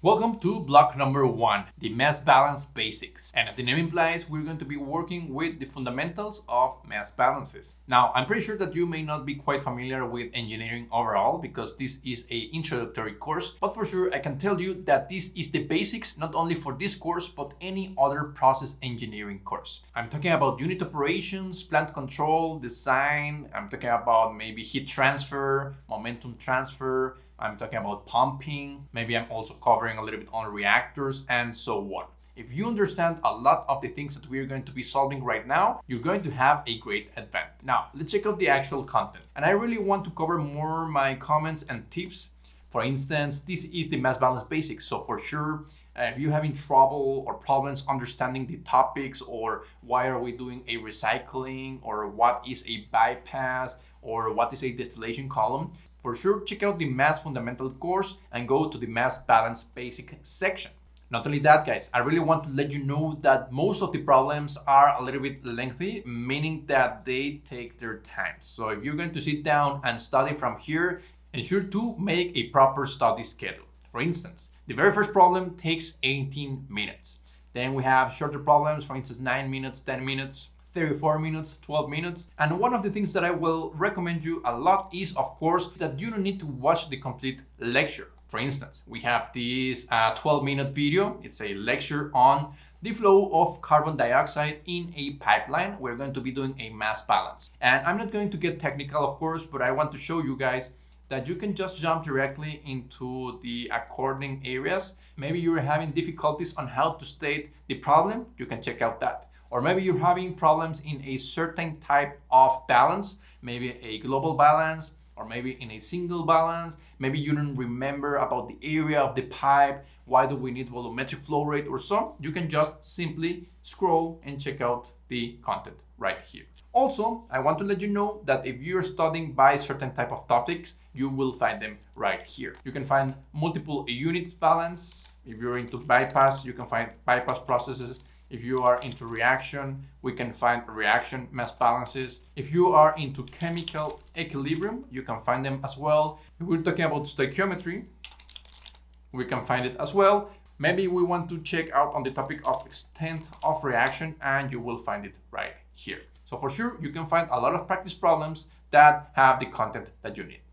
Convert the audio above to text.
Welcome to block number 1, the mass balance basics. And as the name implies, we're going to be working with the fundamentals of mass balances. Now, I'm pretty sure that you may not be quite familiar with engineering overall because this is an introductory course, but for sure I can tell you that this is the basics not only for this course, but any other process engineering course. I'm talking about unit operations, plant control, design, I'm talking about maybe heat transfer, momentum transfer, I'm talking about pumping, maybe I'm also covering a little bit on reactors and so on. If you understand a lot of the things that we're going to be solving right now, you're going to have a great advantage. Now, let's check out the actual content. And I really want to cover more my comments and tips. For instance, this is the mass balance basics. So for sure, if you're having trouble or problems understanding the topics or why are we doing a recycling or what is a bypass or what is a distillation column, for sure, check out the Mass Fundamental course and go to the Mass Balance Basic section. Not only that, guys, I really want to let you know that most of the problems are a little bit lengthy, meaning that they take their time. So if you're going to sit down and study from here, ensure to make a proper study schedule. For instance, the very first problem takes 18 minutes. Then we have shorter problems, for instance, 9 minutes, 10 minutes, 34 minutes, 12 minutes. And one of the things that I will recommend you a lot is, of course, that you don't need to watch the complete lecture. For instance, we have this 12-minute video. It's a lecture on the flow of carbon dioxide in a pipeline. We're going to be doing a mass balance. And I'm not going to get technical, of course, but I want to show you guys that you can just jump directly into the according areas. Maybe you're having difficulties on how to state the problem. You can check out that. Or maybe you're having problems in a certain type of balance, maybe a global balance, or maybe in a single balance. Maybe you don't remember about the area of the pipe. Why do we need volumetric flow rate or so? You can just simply scroll and check out the content right here. Also, I want to let you know that if you're studying by certain type of topics, you will find them right here. You can find multiple units balance. If you're into bypass, you can find bypass processes. If you are into reaction, we can find reaction mass balances. If you are into chemical equilibrium, you can find them as well. If we're talking about stoichiometry, we can find it as well. Maybe we want to check out on the topic of extent of reaction, and you will find it right here. So for sure, you can find a lot of practice problems that have the content that you need.